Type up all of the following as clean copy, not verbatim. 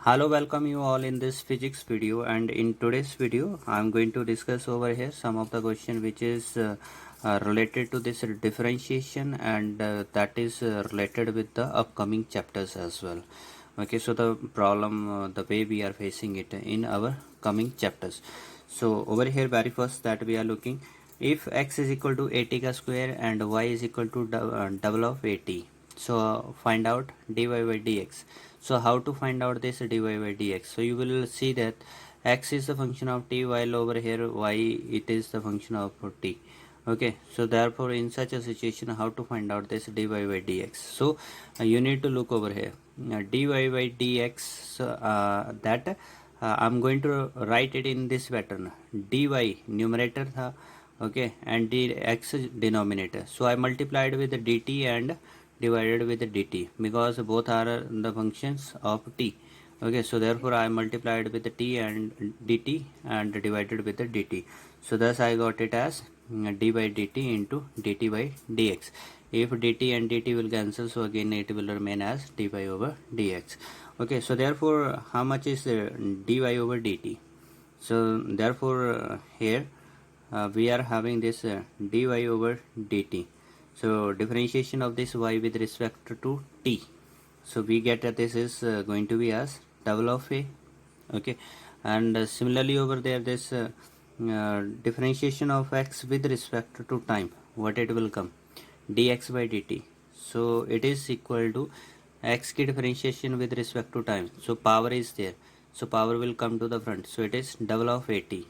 Hello, welcome you all in this physics video, and in today's video I'm going to discuss over here some of the question which is related to this differentiation, and that is related with the upcoming chapters as well. Okay, so the problem, the way we are facing it in our coming chapters. So over here, very first that we are looking, if x is equal to 80 square and y is equal to double of 80, so find out dy by dx. So how to find out this dy by dx? So you will see that x is the function of t, while over here y it is the function of t. Okay, so therefore in such a situation, how to find out this dy by dx? So you need to look over here, dy by dx, that I'm going to write it in this pattern. dy numerator tha, okay, and dx denominator. So I multiplied with the dt and divided with the dt, because both are the functions of t. Okay, so therefore I multiplied with the t and dt and divided with the dt. So thus I got it as d by dt into dt by dx. If dt and dt will cancel, so again it will remain as dy over dx. Okay, so therefore how much is dy over dt? So therefore here we are having this dy over dt. So differentiation of this y with respect to t, so we get that this is going to be as double of a. Okay, and similarly over there, this differentiation of x with respect to time, what it will come, dx by dt. So it is equal to x ki differentiation with respect to time, so power is there, so power will come to the front, so it is double of 80.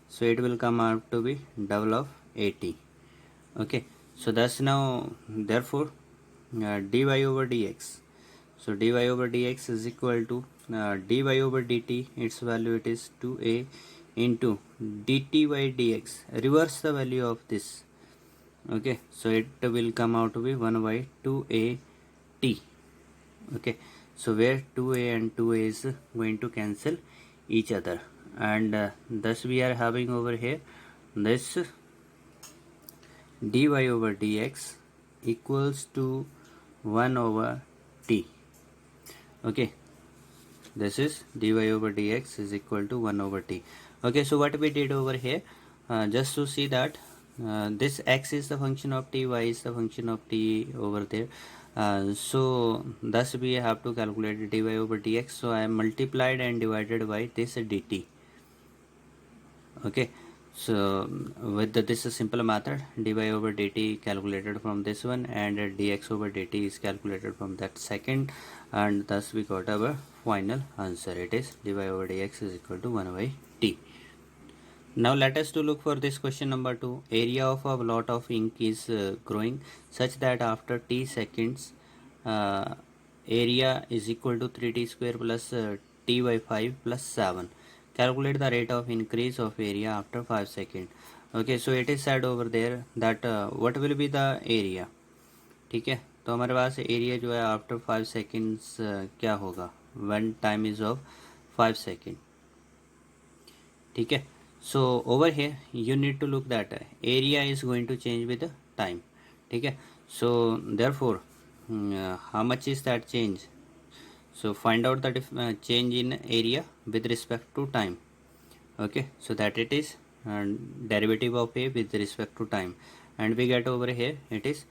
So it will come out to be double of 80. Okay, so that's now therefore dy over dx. So dy over dx is equal to dy over dt, its value it is 2a into dt by dx, reverse the value of this. Okay, so it will come out to be 1 by 2a t. Okay, so where 2a and 2a is going to cancel each other, and thus we are having over here this dy over dx equals to 1 over t. Okay, this is dy over dx is equal to 1 over t. Okay, so what we did over here, just to see that this x is the function of t, y is the function of t over there. So thus we have to calculate dy over dx. So I multiplied and divided by this dt. Okay, so with this simple method, dy over dt calculated from this one, and dx over dt is calculated from that second, and thus we got our final answer. It is dy over dx is equal to 1 by t. Now let us to look for this question number 2. Area of a lot of ink is growing such that after t seconds uh, area is equal to 3t square plus t by 5 plus 7. Calculate the rate of increase of area after 5 seconds. Okay, so it is said over there that what will be the area. ठीक है, तो हमारे पास area जो है after 5 seconds क्या होगा, one time is of 5 second. ठीक है, so over here you need to look that area is going to change with the time. ठीक है, so therefore how much is that change? So find out the change in area with respect to time. Okay, so that it is derivative of a with respect to time, and we get over here it is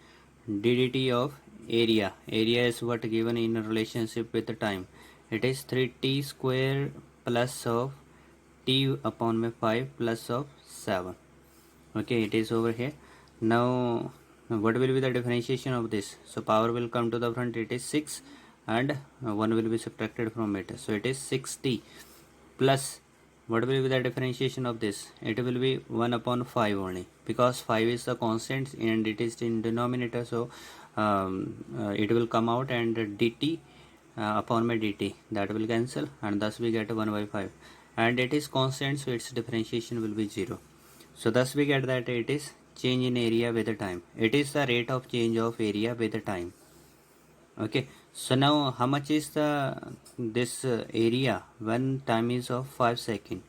ddt of area. Area is what given in a relationship with the time. It is 3t square plus of t upon my 5 plus of 7. Okay, it is over here. Now what will be the differentiation of this? So power will come to the front, it is 6, and 1 will be subtracted from it, so it is 6t plus what will be the differentiation of this? It will be 1 upon 5 only, because 5 is the constant and it is in denominator, so it will come out, and dt upon my dt, that will cancel, and thus we get 1 by 5, and it is constant, so its differentiation will be 0. So thus we get that it is change in area with the time. It is the rate of change of area with the time. Okay, so now how much is the this area when time is of 5 second?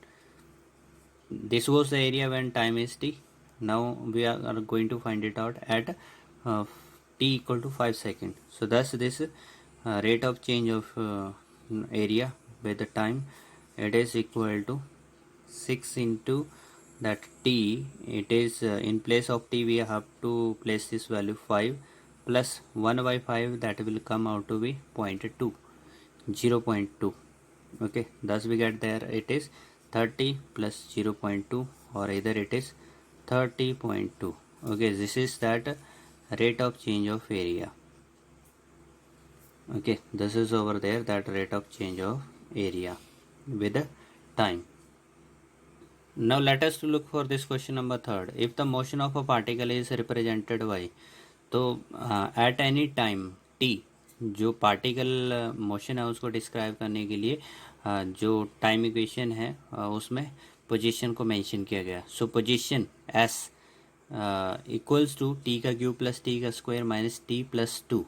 This was the area when time is t. Now we are going to find it out at t equal to 5 second. So thus this rate of change of area with the time, it is equal to 6 into that t. It is in place of t we have to place this value 5 plus 1 by 5, that will come out to be 0.2, 0.2. Okay, thus we get there it is 30 plus 0.2, or either it is 30.2. okay, this is that rate of change of area. okay, this is over there, that rate of change of area with the time. Now let us look for this question number third. If the motion of a particle is represented by, तो at any time t, जो particle motion है उसको describe करने के लिए जो time equation है उसमें पोजीशन को मेंशन किया गया. So position s equals to t का क्यूब प्लस टी का square minus t plus two.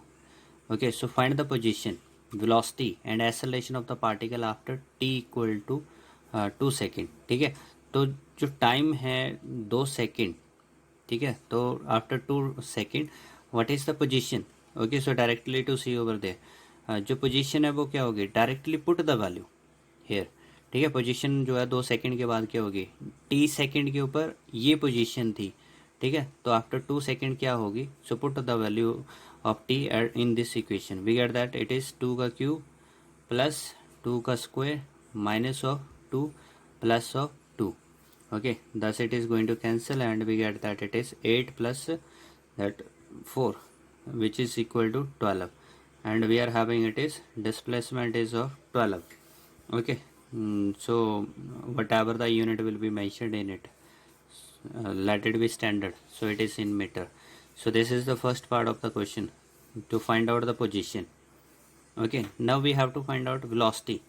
okay, so find the position, velocity and acceleration of the particle after t equal to 2 second. ठीक है, तो जो time है 2 second, ठीक है, तो after 2 second what is the position. Okay, so directly to see over there, जो position है वो क्या होगी, directly put the value here. ठीक है, पोजीशन जो है 2 सेकेंड के बाद क्या होगी, टी सेकेंड के ऊपर ये पोजीशन थी. ठीक है, तो आफ्टर 2 सेकेंड क्या होगी, so put the value of t in this equation. We get that it is 2 का क्यूब प्लस 2 का square minus of 2 plus of 2. okay, thus it is going to cancel and we get that it is 8 plus that 4, which is equal to 12, and we are having it is displacement is of 12. okay, so whatever the unit will be mentioned in it, let it be standard, so it is in meter. so this is the first part of the question, to find out the position. okay, now we have to find out velocity.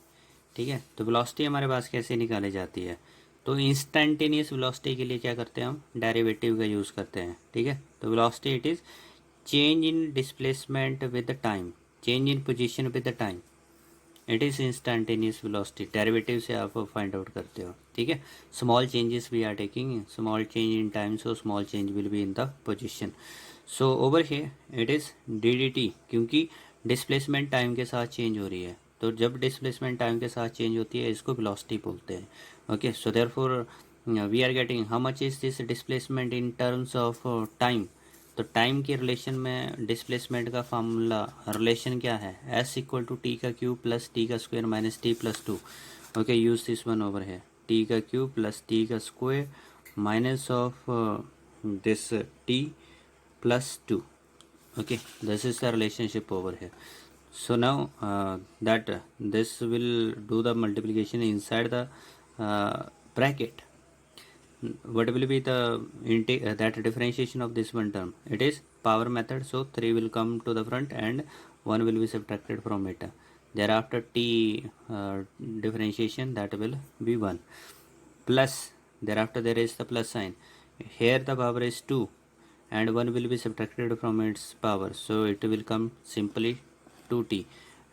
ठीक है, तो velocity हमारे पास कैसे निकाली जाती है, तो instantaneous velocity के लिए क्या करते हैं हम, डेरिवेटिव का यूज़ करते हैं. ठीक है, तो velocity it is change in displacement with the time, change in position with the time, it is instantaneous velocity. Derivative से आप फाइंड आउट करते हो. ठीक है, small changes we are taking, small change in time, so small change will be in the position. So over here it is d d t, क्योंकि displacement time के साथ change हो रही है, तो जब डिस्प्लेसमेंट टाइम के साथ चेंज होती है इसको वेलोसिटी बोलते हैं. Okay, so therefore we are getting how much is this displacement in terms of time. तो टाइम के रिलेशन में डिस्प्लेसमेंट का फार्मूला रिलेशन क्या है, एस इक्वल टू टी का क्यूब प्लस टी का square minus t plus two. Okay, use this one over है, t का क्यूब प्लस टी का square minus of this t plus two. okay, this is the relationship over here. so now that this will do the multiplication inside the bracket, what will be the that differentiation of this one term, it is power method, so 3 will come to the front and 1 will be subtracted from it. thereafter t differentiation, that will be 1 plus, thereafter there is the plus sign, here the power is 2 and 1 will be subtracted from its power, so it will come simply 2t,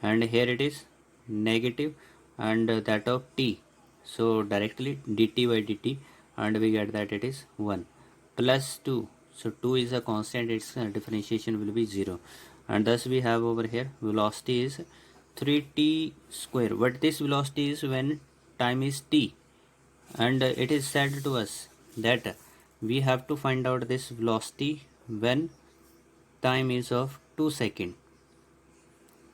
and here it is negative and that of t, so directly dt by dt, and we get that it is 1 plus 2, so 2 is a constant, its differentiation will be 0, and thus we have over here velocity is 3t square. What this velocity is when time is t, and it is said to us that we have to find out this velocity when time is of 2 seconds.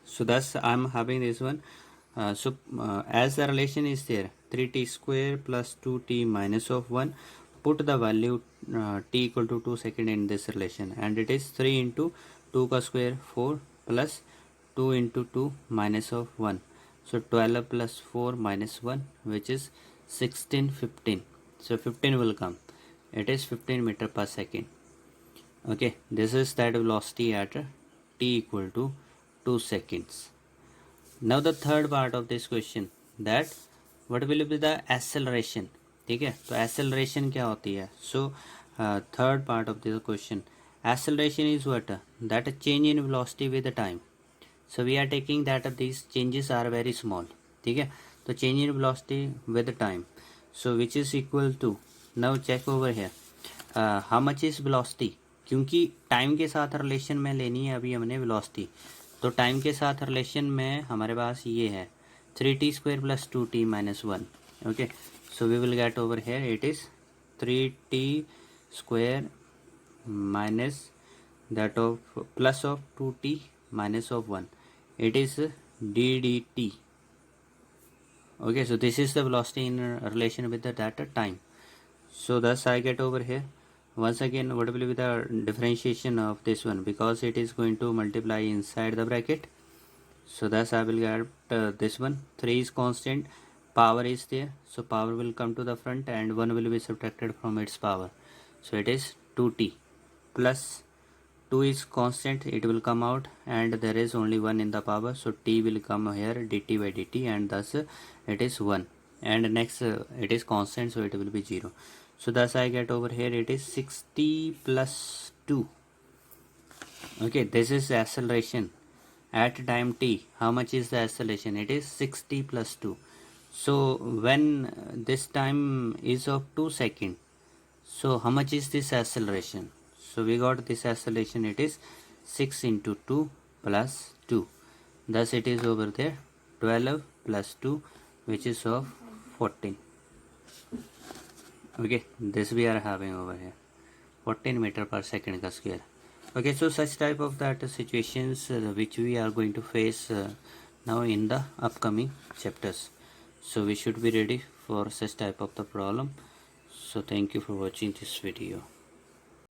so thus I am having this one. As the relation is there, 3t square plus 2t minus of 1, put the value t equal to 2 seconds in this relation, and it is 3 into 2 का square 4 plus 2 into 2 minus of 1, so 12 plus 4 minus 1, which is 16, 15, so 15 will come, it is 15 meter per second. okay, this is that velocity at t equal to 2 seconds. now the third part of this question, that what will be the acceleration. ठीक है, तो acceleration क्या होती है, so third part of the question, acceleration is what, that change in velocity with the time. so we are taking that these changes are very small. ठीक है, तो change in velocity with the time, so which is equal to, now check over here, how much is velocity, क्योंकि time के साथ relation में लेनी है अभी हमने वेलोसिटी, तो टाइम के साथ रिलेशन में हमारे पास ये है, 3t square plus 2t minus 1. Okay, so we will get over here it is 3t square minus that of plus of 2t minus of 1, it is d dt. Okay, so this is the velocity in relation with the data time. So thus I get over here once again what will be the differentiation of this one, because it is going to multiply inside the bracket. So thus I will get this one, 3 is constant, power is there, so power will come to the front and 1 will be subtracted from its power, so it is 2t plus 2 is constant, it will come out and there is only 1 in the power, so t will come here dt by dt and thus it is 1, and next it is constant, so it will be 0. So thus I get over here it is 60 plus 2. Okay, this is acceleration at time t. How much is the acceleration? It is 60 plus 2. So when this time is of 2 seconds, so how much is this acceleration? So we got this acceleration, it is 6 into 2 plus 2. Thus it is over there 12 plus 2, which is of 14. Okay, this we are having over here 14 meter per second का square. Okay, so such type of that situations which we are going to face now in the upcoming chapters. So we should be ready for such type of the problem. So thank you for watching this video.